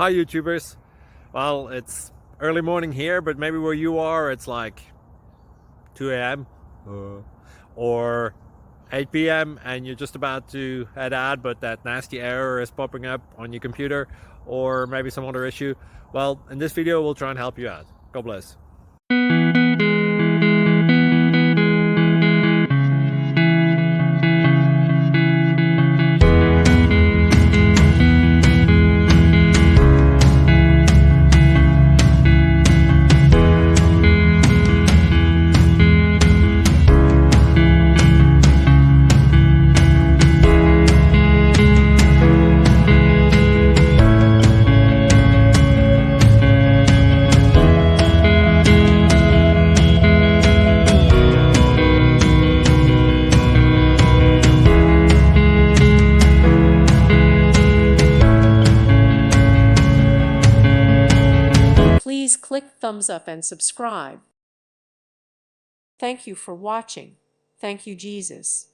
Hi YouTubers. Well, it's early morning here, but maybe where you are it's like 2 a.m. Or 8 p.m. and you're just about to head out, but that nasty error is popping up on your computer, or maybe some other issue. Well, in this video we'll try and help you out. God bless. Please click thumbs up and subscribe. Thank you for watching. Thank you, Jesus.